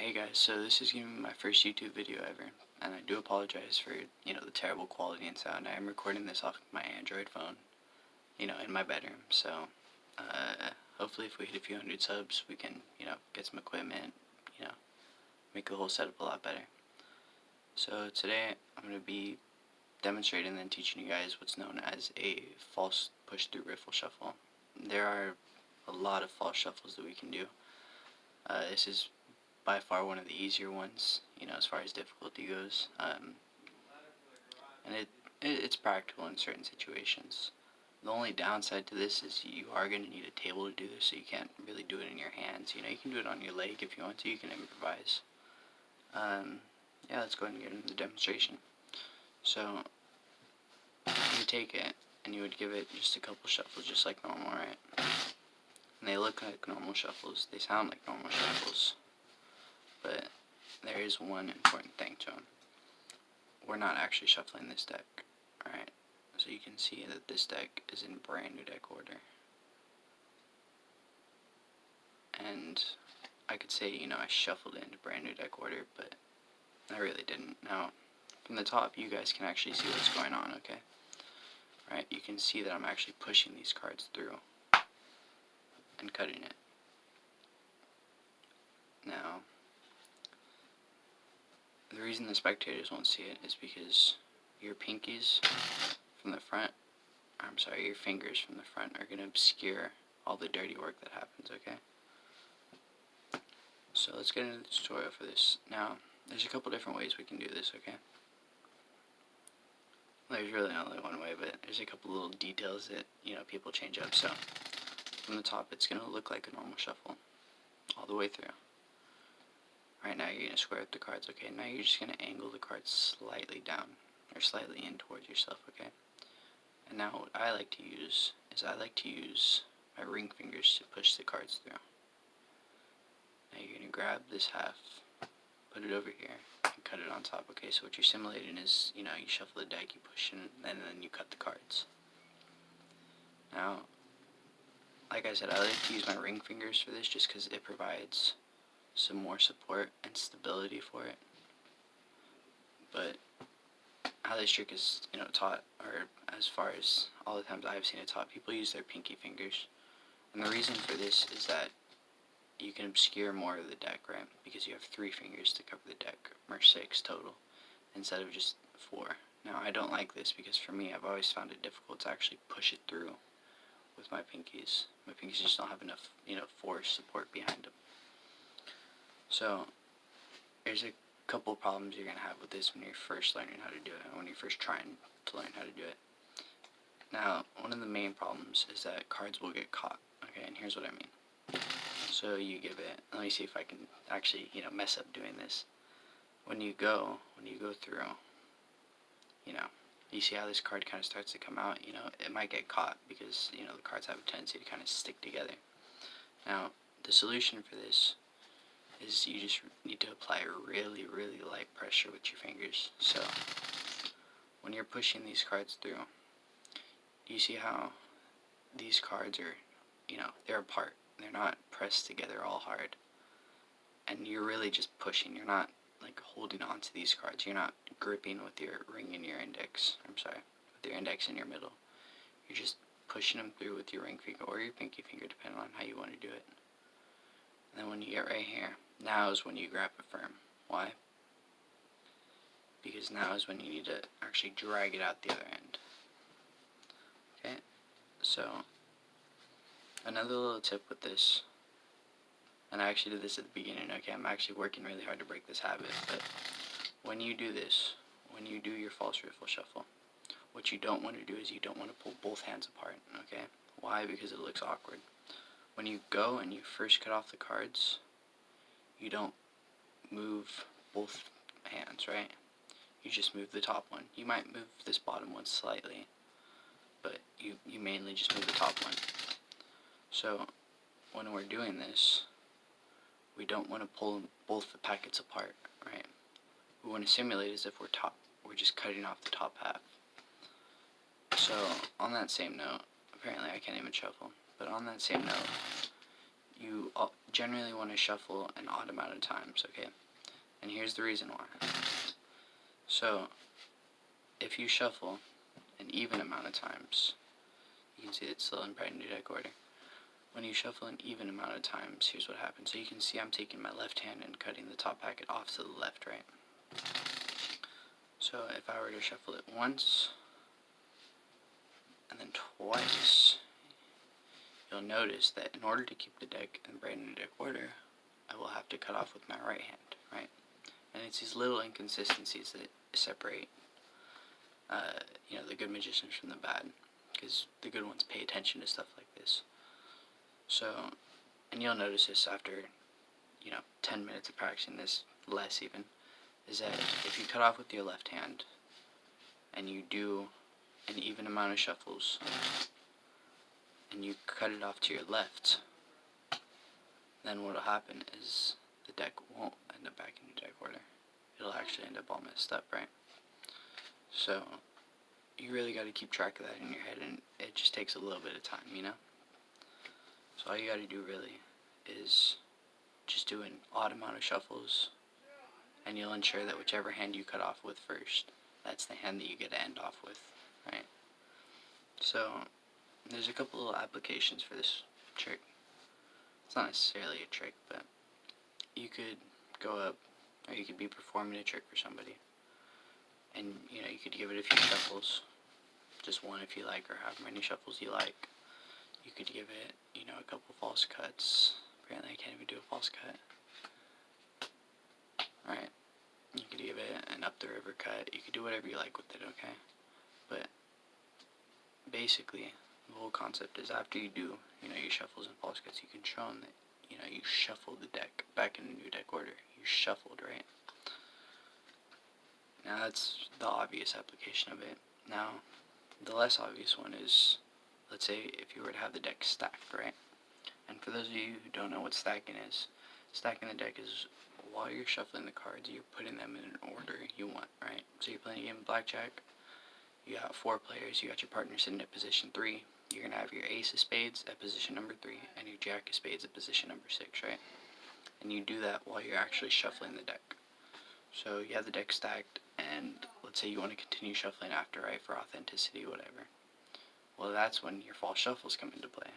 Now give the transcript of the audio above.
Hey guys, so this is going to be my first YouTube video ever, and I do apologize for, the terrible quality and sound. I am recording this off my Android phone, in my bedroom, so, hopefully if we hit a few hundred subs, we can, get some equipment, make the whole setup a lot better. So today, I'm going to be demonstrating and teaching you guys what's known as a false push-through riffle shuffle. There are a lot of false shuffles that we can do. This is by far one of the easier ones, as far as difficulty goes, and it's practical in certain situations. The only downside to this is you are going to need a table to do this, so you can't really do it in your hands. You can do it on your leg if you want to. You can improvise. Yeah, let's go ahead and get into the demonstration. So you would take it and you would give it just a couple shuffles, just like normal, right? And they look like normal shuffles. They sound like normal shuffles. But there is one important thing to them. We're not actually shuffling this deck, alright? So you can see that this deck is in brand new deck order. And I could say, I shuffled it into brand new deck order, but I really didn't. Now, from the top, you guys can actually see what's going on, okay? Right, you can see that I'm actually pushing these cards through and cutting it. Now, the reason the spectators won't see it is because your pinkies from the front, your fingers from the front are going to obscure all the dirty work that happens, okay? So let's get into the tutorial for this. Now, there's a couple different ways we can do this, okay? There's really only one way, but there's a couple little details that, people change up. So, from the top, it's going to look like a normal shuffle all the way through. Right now, you're going to square up the cards, okay? Now you're just going to angle the cards slightly down, or slightly in towards yourself, okay? And now what I like to use is my ring fingers to push the cards through. Now you're going to grab this half, put it over here, and cut it on top, okay? So what you're simulating is, you shuffle the deck, you push in, and then you cut the cards. Now, like I said, I like to use my ring fingers for this just because it provides some more support and stability for it. But how this trick is, taught, or as far as all the times I've seen it taught, people use their pinky fingers. And the reason for this is that you can obscure more of the deck, right? Because you have 3 fingers to cover the deck, or 6 total, instead of just 4. Now, I don't like this because for me, I've always found it difficult to actually push it through with my pinkies. My pinkies just don't have enough, force support behind them. So, there's a couple problems you're going to have with this when you're first learning how to do it, when you're first trying to learn how to do it. Now, one of the main problems is that cards will get caught, okay, and here's what I mean. So you give it, let me see if I can actually, mess up doing this. When you go through, you see how this card kind of starts to come out, it might get caught because, the cards have a tendency to kind of stick together. Now, the solution for this is you just need to apply really, really light pressure with your fingers. So, when you're pushing these cards through, you see how these cards are, they're apart. They're not pressed together all hard. And you're really just pushing. You're not, holding on to these cards. You're not gripping with your ring and your index. With your index and your middle. You're just pushing them through with your ring finger or your pinky finger, depending on how you want to do it. And then when you get right here, now is when you grab it firm. Why? Because now is when you need to actually drag it out the other end. Okay? So, another little tip with this, and I actually did this at the beginning, okay? I'm actually working really hard to break this habit, but when you do this, when you do your false riffle shuffle, what you don't want to do is you don't want to pull both hands apart, okay? Why? Because it looks awkward. When you go and you first cut off the cards, you don't move both hands, right? You just move the top one. You might move this bottom one slightly, but you mainly just move the top one. So, when we're doing this, we don't want to pull both the packets apart, right? We want to simulate as if we're just cutting off the top half. So, on that same note, apparently I can't even shuffle, but on that same note, you generally want to shuffle an odd amount of times, okay? And here's the reason why. So, if you shuffle an even amount of times, you can see it's still in brand new deck order. When you shuffle an even amount of times, here's what happens. So you can see I'm taking my left hand and cutting the top packet off to the left, right? So if I were to shuffle it once, and then twice, you'll notice that in order to keep the deck in brand new deck order, I will have to cut off with my right hand, right? And it's these little inconsistencies that separate, the good magicians from the bad, because the good ones pay attention to stuff like this. So, and you'll notice this after, 10 minutes of practicing this, less even, is that if you cut off with your left hand, and you do an even amount of shuffles, and you cut it off to your left, then what will happen is the deck won't end up back in your deck order. It'll actually end up all messed up, right? So, you really got to keep track of that in your head, and it just takes a little bit of time, So all you got to do really is just do an odd amount of shuffles, and you'll ensure that whichever hand you cut off with first, that's the hand that you get to end off with, right? So, there's a couple little applications for this trick. It's not necessarily a trick, but you could go up, or you could be performing a trick for somebody, and, you could give it a few shuffles, just one if you like, or however many shuffles you like. You could give it, a couple false cuts. Apparently I can't even do a false cut. Right? You could give it an up the river cut. You could do whatever you like with it, okay? But basically, the whole concept is after you do, your shuffles and false cuts, you can show them that, you shuffled the deck back in a new deck order. You shuffled, right? Now that's the obvious application of it. Now, the less obvious one is, let's say if you were to have the deck stacked, right? And for those of you who don't know what stacking the deck is while you're shuffling the cards, you're putting them in an order you want, right? So you're playing a game of blackjack, you got 4 players, you got your partner sitting at position 3, you're going to have your ace of spades at position number 3, and your jack of spades at position number 6, right? And you do that while you're actually shuffling the deck. So you have the deck stacked, and let's say you want to continue shuffling after, right, for authenticity, whatever. Well, that's when your false shuffles come into play.